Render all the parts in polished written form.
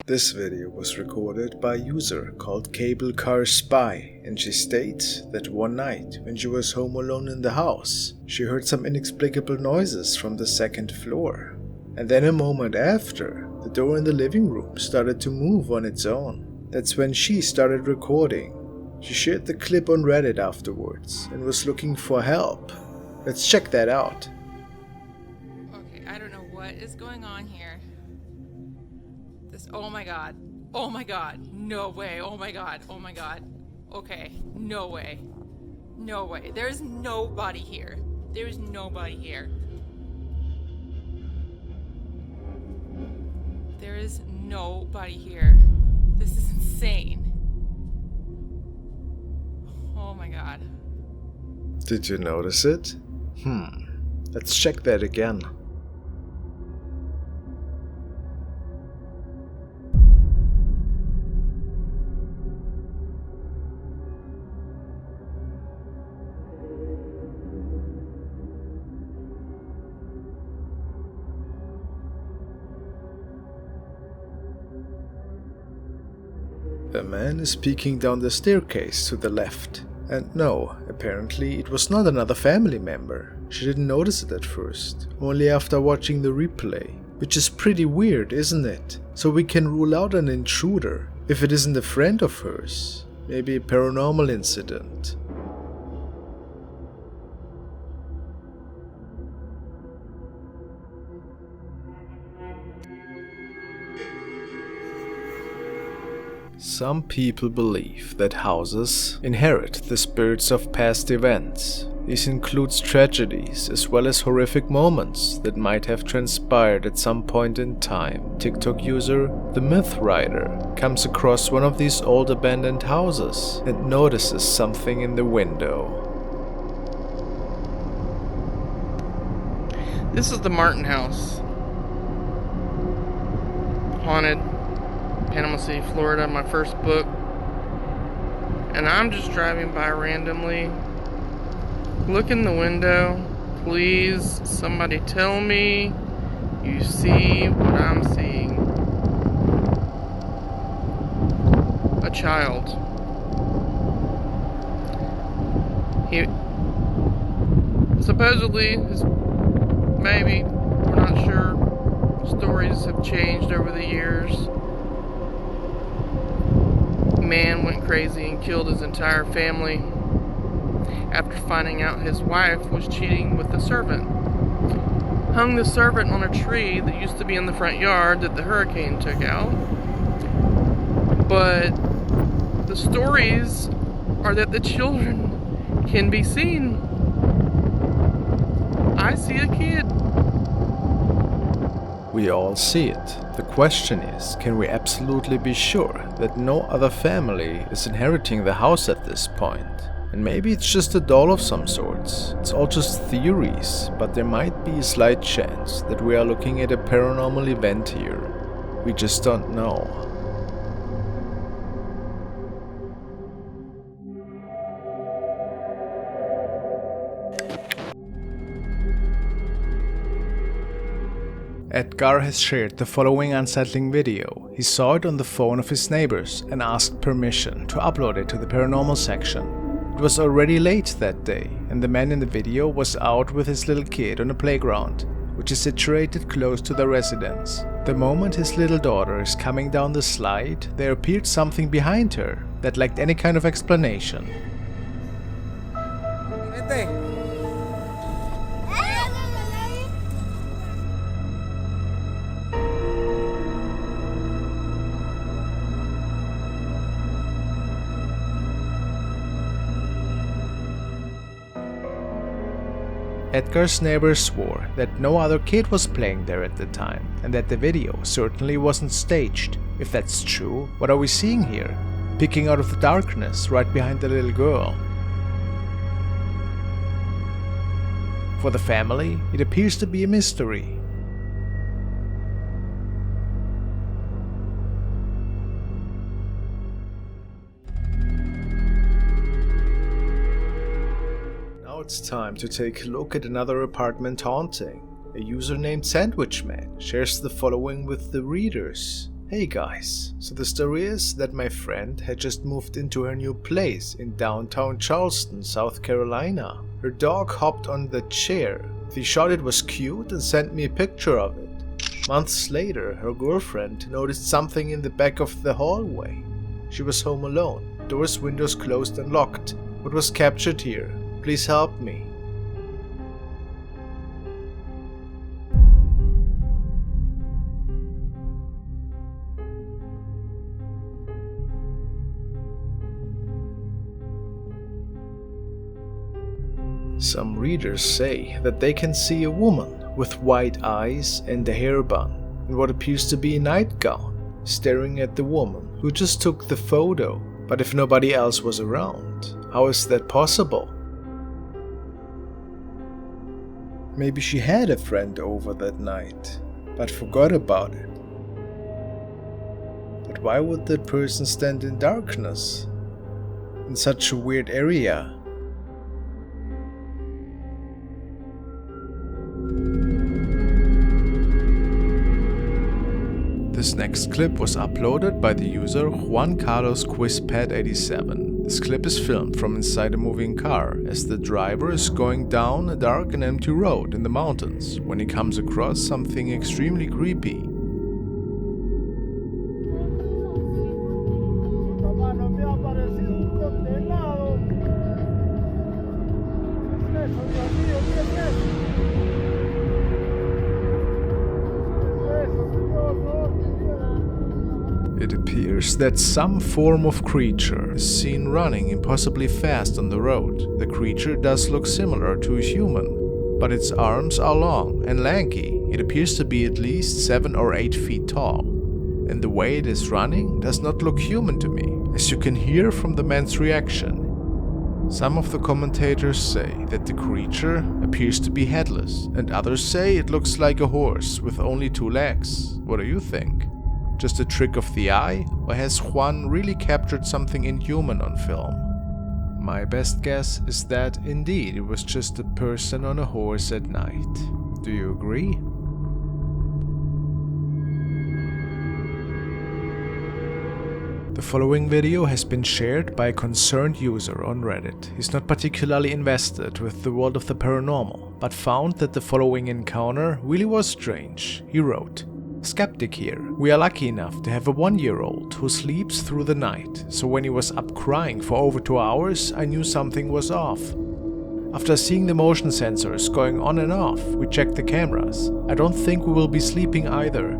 This video was recorded by a user called Cable Car Spy, and she states that one night when she was home alone in the house, she heard some inexplicable noises from the second floor. And then a moment after, the door in the living room started to move on its own. That's when she started recording. She shared the clip on Reddit afterwards and was looking for help. Let's check that out. Okay, I don't know what is going on here. Oh my god. Oh my god. No way. Oh my god. Oh my god. Okay. No way. No way. There's nobody here. There's nobody here. There is nobody here. This is insane. Oh my god. Did you notice it? Let's check that again. A man is peeking down the staircase to the left. And no, apparently it was not another family member. She didn't notice it at first, only after watching the replay. Which is pretty weird, isn't it? So we can rule out an intruder, if it isn't a friend of hers. Maybe a paranormal incident. Some people believe that houses inherit the spirits of past events. This includes tragedies as well as horrific moments that might have transpired at some point in time. TikTok user The Myth Rider comes across one of these old abandoned houses and notices something in the window. This is the Martin House. Haunted. Panama City, Florida, my first book. And I'm just driving by randomly. Look in the window. Please, somebody tell me you see what I'm seeing. A child. He supposedly his maybe, we're not sure. Stories have changed over the years. Man went crazy and killed his entire family after finding out his wife was cheating with the servant. Hung the servant on a tree that used to be in the front yard that the hurricane took out. But the stories are that the children can be seen. I see a kid. We all see it. The question is, can we absolutely be sure that no other family is inheriting the house at this point? And maybe it's just a doll of some sorts. It's all just theories, but there might be a slight chance that we are looking at a paranormal event here. We just don't know. Edgar has shared the following unsettling video. He saw it on the phone of his neighbors and asked permission to upload it to the paranormal section. It was already late that day, and the man in the video was out with his little kid on a playground, which is situated close to the residence. The moment his little daughter is coming down the slide, there appeared something behind her that lacked any kind of explanation. Edgar's neighbors swore that no other kid was playing there at the time, and that the video certainly wasn't staged. If that's true, what are we seeing here? Peeking out of the darkness right behind the little girl. For the family, it appears to be a mystery. It's time to take a look at another apartment haunting. A user named Sandwichman shares the following with the readers. Hey guys, so the story is that my friend had just moved into her new place in downtown Charleston, South Carolina. Her dog hopped on the chair. She thought it was cute and sent me a picture of it. Months later, her girlfriend noticed something in the back of the hallway. She was home alone, doors, windows closed and locked. What was captured here? Please help me. Some readers say that they can see a woman with white eyes and a hair bun and what appears to be a nightgown staring at the woman who just took the photo. But if nobody else was around, how is that possible? Maybe she had a friend over that night, but forgot about it. But why would that person stand in darkness in such a weird area? This next clip was uploaded by the user Juan Carlos QuizPad87. This clip is filmed from inside a moving car as the driver is going down a dark and empty road in the mountains when he comes across something extremely creepy. It appears that some form of creature is seen running impossibly fast on the road. The creature does look similar to a human, but its arms are long and lanky. It appears to be at least 7 or 8 feet tall, and the way it is running does not look human to me, as you can hear from the man's reaction. Some of the commentators say that the creature appears to be headless, and others say it looks like a horse with only 2 legs. What do you think? Just a trick of the eye, or has Juan really captured something inhuman on film? My best guess is that indeed it was just a person on a horse at night. Do you agree? The following video has been shared by a concerned user on Reddit. He's not particularly invested with the world of the paranormal, but found that the following encounter really was strange. He wrote, "Skeptic here. We are lucky enough to have a 1-year-old who sleeps through the night, so when he was up crying for over 2 hours, I knew something was off. After seeing the motion sensors going on and off, we checked the cameras. I don't think we will be sleeping either."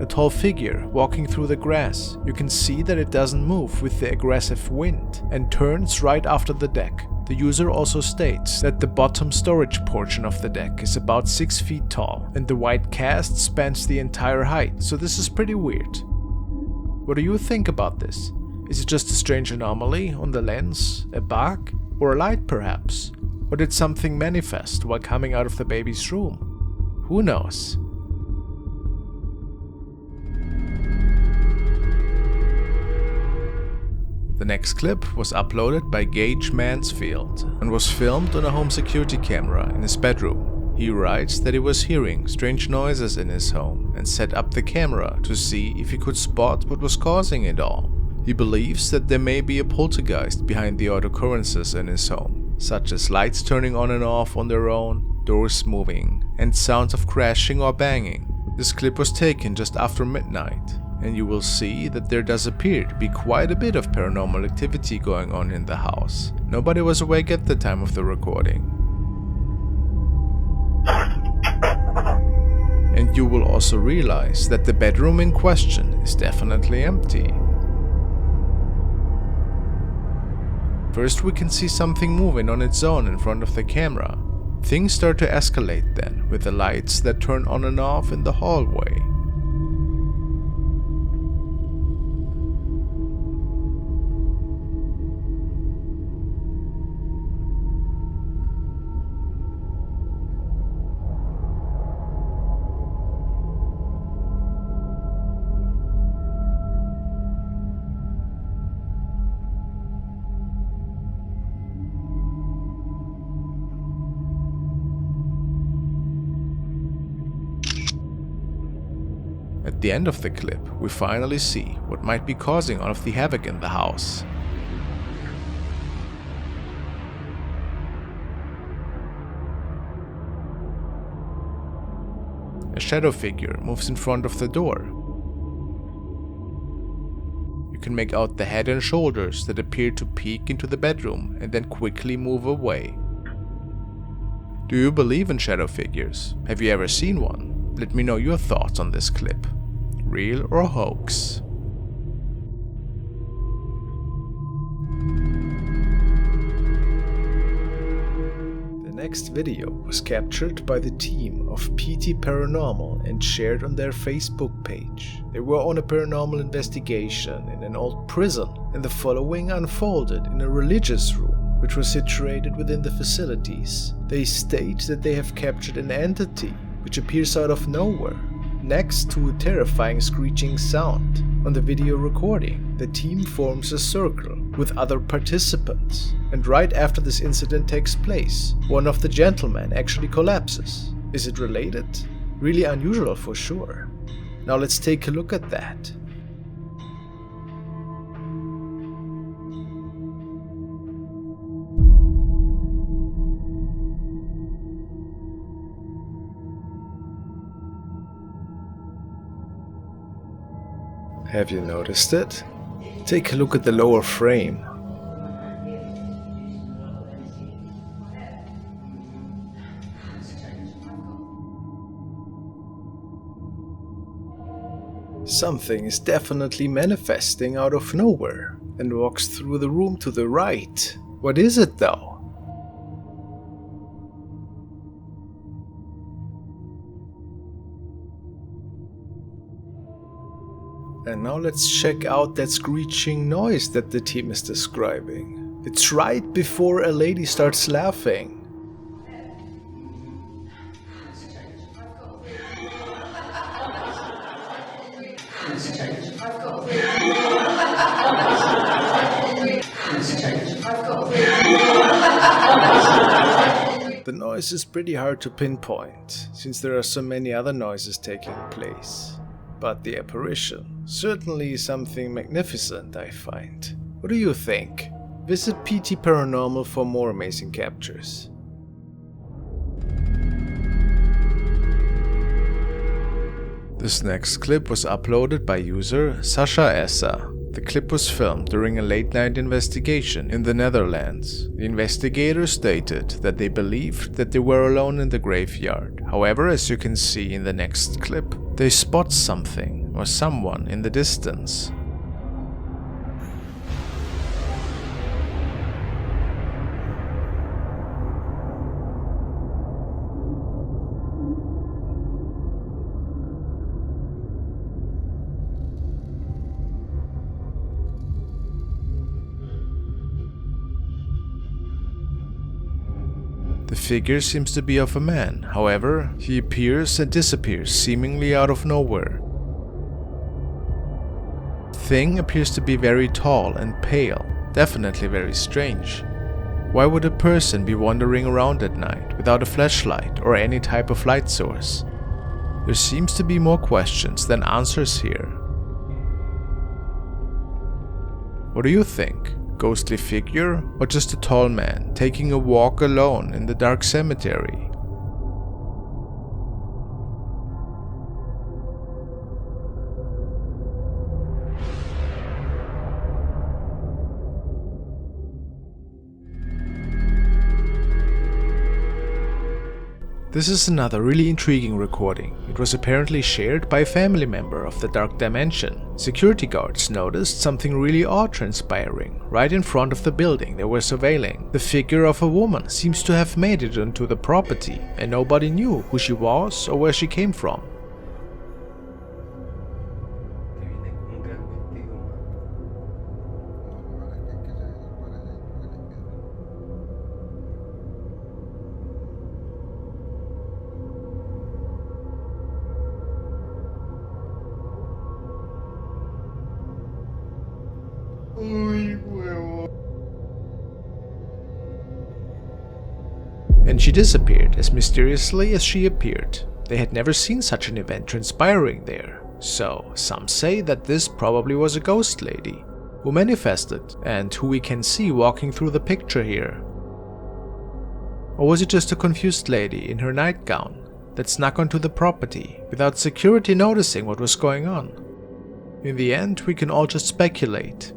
A tall figure walking through the grass. You can see that it doesn't move with the aggressive wind and turns right after the deck. The user also states that the bottom storage portion of the deck is about 6 feet tall and the white cast spans the entire height, so this is pretty weird. What do you think about this? Is it just a strange anomaly on the lens, a bug, or a light perhaps? Or did something manifest while coming out of the baby's room? Who knows? The next clip was uploaded by Gage Mansfield and was filmed on a home security camera in his bedroom. He writes that he was hearing strange noises in his home and set up the camera to see if he could spot what was causing it all. He believes that there may be a poltergeist behind the odd occurrences in his home, such as lights turning on and off on their own, doors moving, and sounds of crashing or banging. This clip was taken just after midnight, and you will see that there does appear to be quite a bit of paranormal activity going on in the house. Nobody was awake at the time of the recording. And you will also realize that the bedroom in question is definitely empty. First we can see something moving on its own in front of the camera. Things start to escalate then, with the lights that turn on and off in the hallway. At the end of the clip, we finally see what might be causing all of the havoc in the house. A shadow figure moves in front of the door. You can make out the head and shoulders that appear to peek into the bedroom and then quickly move away. Do you believe in shadow figures? Have you ever seen one? Let me know your thoughts on this clip. Real or hoax? The next video was captured by the team of PT Paranormal and shared on their Facebook page. They were on a paranormal investigation in an old prison, and the following unfolded in a religious room which was situated within the facilities. They state that they have captured an entity which appears out of nowhere, next to a terrifying screeching sound. On the video recording, the team forms a circle with other participants, and right after this incident takes place, one of the gentlemen actually collapses. Is it related? Really unusual for sure. Now let's take a look at that. Have you noticed it? Take a look at the lower frame. Something is definitely manifesting out of nowhere and walks through the room to the right. What is it though? And now let's check out that screeching noise that the team is describing. It's right before a lady starts laughing. The noise is pretty hard to pinpoint, since there are so many other noises taking place. But the apparition certainly is something magnificent, I find. What do you think? Visit PT Paranormal for more amazing captures. This next clip was uploaded by user Sasha Essa. The clip was filmed during a late-night investigation in the Netherlands. The investigators stated that they believed that they were alone in the graveyard. However, as you can see in the next clip, they spot something or someone in the distance. The figure seems to be of a man, however, he appears and disappears seemingly out of nowhere. The thing appears to be very tall and pale, definitely very strange. Why would a person be wandering around at night without a flashlight or any type of light source? There seems to be more questions than answers here. What do you think? Ghostly figure, or just a tall man taking a walk alone in the dark cemetery? This is another really intriguing recording. It was apparently shared by a family member of the Dark Dimension. Security guards noticed something really odd transpiring right in front of the building they were surveilling. The figure of a woman seems to have made it onto the property, and nobody knew who she was or where she came from. And she disappeared as mysteriously as she appeared. They had never seen such an event transpiring there. So, some say that this probably was a ghost lady who manifested and who we can see walking through the picture here. Or was it just a confused lady in her nightgown that snuck onto the property without security noticing what was going on? In the end, we can all just speculate.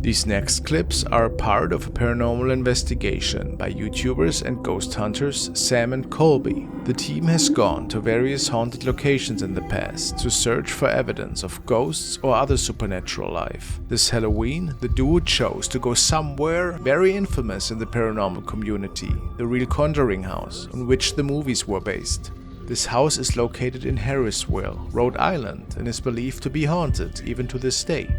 These next clips are part of a paranormal investigation by YouTubers and ghost hunters Sam and Colby. The team has gone to various haunted locations in the past to search for evidence of ghosts or other supernatural life. This Halloween, the duo chose to go somewhere very infamous in the paranormal community, the real Conjuring house, on which the movies were based. This house is located in Harrisville, Rhode Island, and is believed to be haunted even to this day.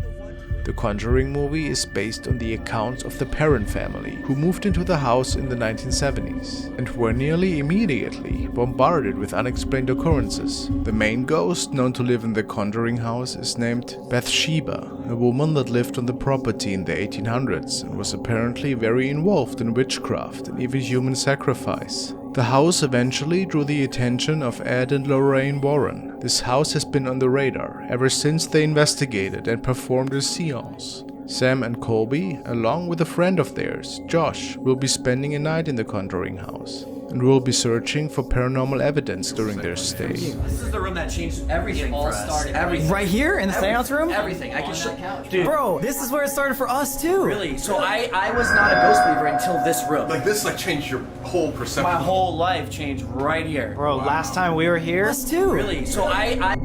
The Conjuring movie is based on the accounts of the Perron family, who moved into the house in the 1970s and were nearly immediately bombarded with unexplained occurrences. The main ghost known to live in the Conjuring house is named Bathsheba, a woman that lived on the property in the 1800s and was apparently very involved in witchcraft and even human sacrifice. The house eventually drew the attention of Ed and Lorraine Warren. This house has been on the radar ever since they investigated and performed a seance. Sam and Colby, along with a friend of theirs, Josh, will be spending a night in the Conjuring house and will be searching for paranormal evidence during their stay. This is the room that changed everything for us. Everything. Right here in the seance room? Everything. I can show. Dude. Bro, this is where it started for us too. Really? So I was not a ghost believer until this room. Like this changed your whole perception. My whole life changed right here. Bro, last time we were here. Us too. Really? So I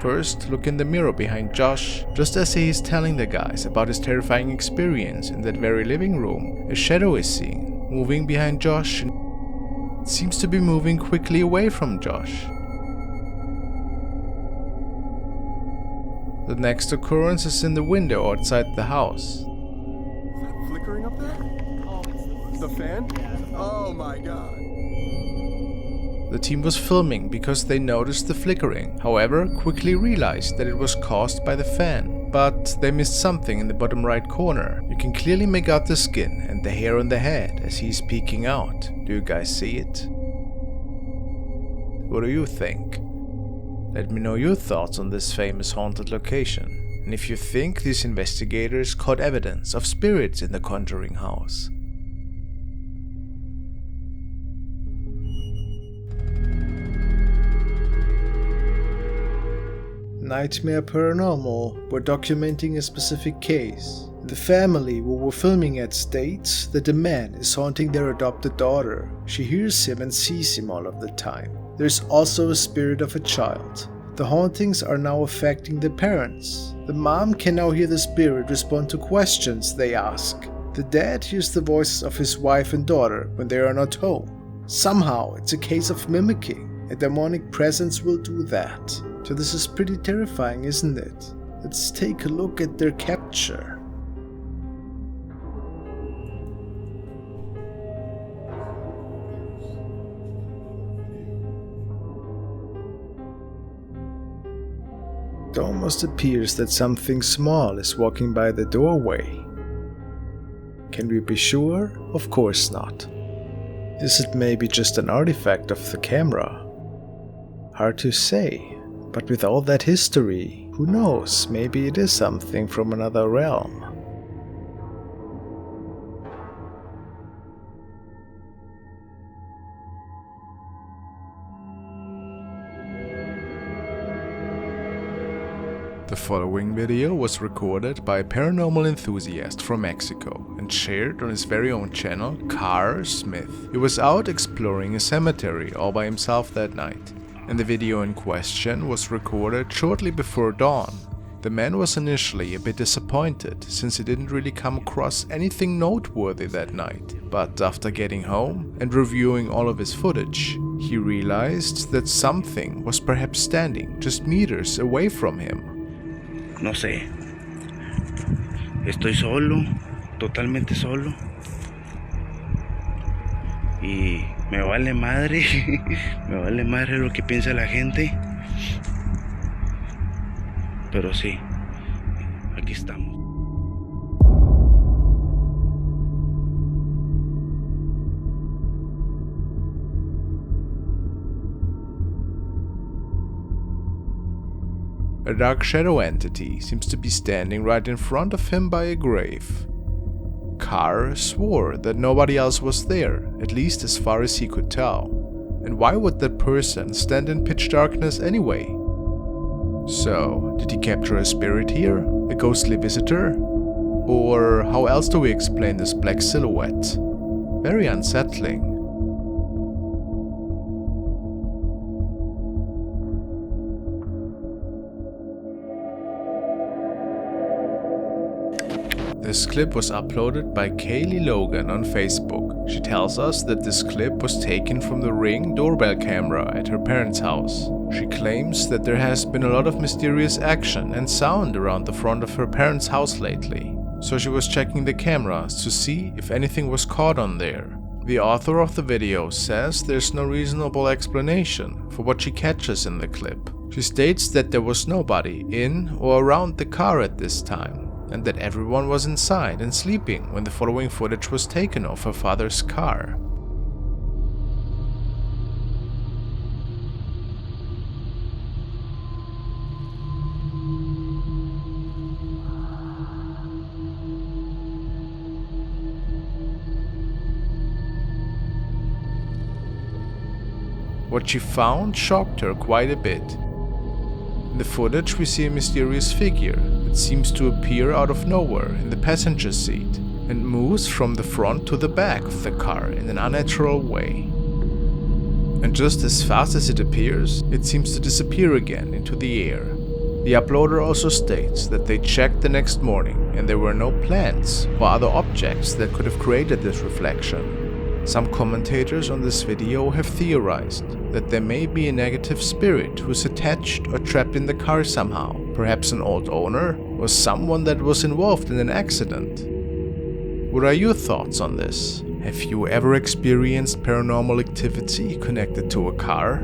First, look in the mirror behind Josh. Just as he is telling the guys about his terrifying experience in that very living room, a shadow is seen, moving behind Josh. It seems to be moving quickly away from Josh. The next occurrence is in the window outside the house. Is that flickering up there? Oh, it's the fan? Oh my god. The team was filming because they noticed the flickering, however, quickly realized that it was caused by the fan. But they missed something in the bottom right corner. You can clearly make out the skin and the hair on the head as he's peeking out. Do you guys see it? What do you think? Let me know your thoughts on this famous haunted location, and if you think these investigators caught evidence of spirits in the Conjuring house. Nightmare Paranormal were documenting a specific case. The family who were filming it states that a man is haunting their adopted daughter. She hears him and sees him all of the time. There's also a spirit of a child. The hauntings are now affecting the parents. The mom can now hear the spirit respond to questions they ask. The dad hears the voices of his wife and daughter when they are not home. Somehow, it's a case of mimicking. A demonic presence will do that. So this is pretty terrifying, isn't it? Let's take a look at their capture. It almost appears that something small is walking by the doorway. Can we be sure? Of course not. Is it maybe just an artifact of the camera? Hard to say, but with all that history, who knows, maybe it is something from another realm. The following video was recorded by a paranormal enthusiast from Mexico and shared on his very own channel, Smith. He was out exploring a cemetery all by himself that night, and the video in question was recorded shortly before dawn. The man was initially a bit disappointed since he didn't really come across anything noteworthy that night, but after getting home and reviewing all of his footage, he realized that something was perhaps standing just meters away from him. No sé, estoy solo, totalmente solo, y Me vale madre, me vale madre lo que piensa la gente. Pero sí, aquí estamos. A dark shadow entity seems to be standing right in front of him by a grave. Carr swore that nobody else was there, at least as far as he could tell. And why would that person stand in pitch darkness anyway? So, did he capture a spirit here? A ghostly visitor? Or how else do we explain this black silhouette? Very unsettling. This clip was uploaded by Kaylee Logan on Facebook. She tells us that this clip was taken from the Ring doorbell camera at her parents' house. She claims that there has been a lot of mysterious action and sound around the front of her parents' house lately, so she was checking the cameras to see if anything was caught on there. The author of the video says there's no reasonable explanation for what she catches in the clip. She states that there was nobody in or around the car at this time, and that everyone was inside and sleeping when the following footage was taken of her father's car. What she found shocked her quite a bit. In the footage we see a mysterious figure that seems to appear out of nowhere in the passenger seat and moves from the front to the back of the car in an unnatural way. And just as fast as it appears, it seems to disappear again into the air. The uploader also states that they checked the next morning and there were no plants or other objects that could have created this reflection. Some commentators on this video have theorized that there may be a negative spirit who's attached or trapped in the car somehow, perhaps an old owner or someone that was involved in an accident. What are your thoughts on this? Have you ever experienced paranormal activity connected to a car?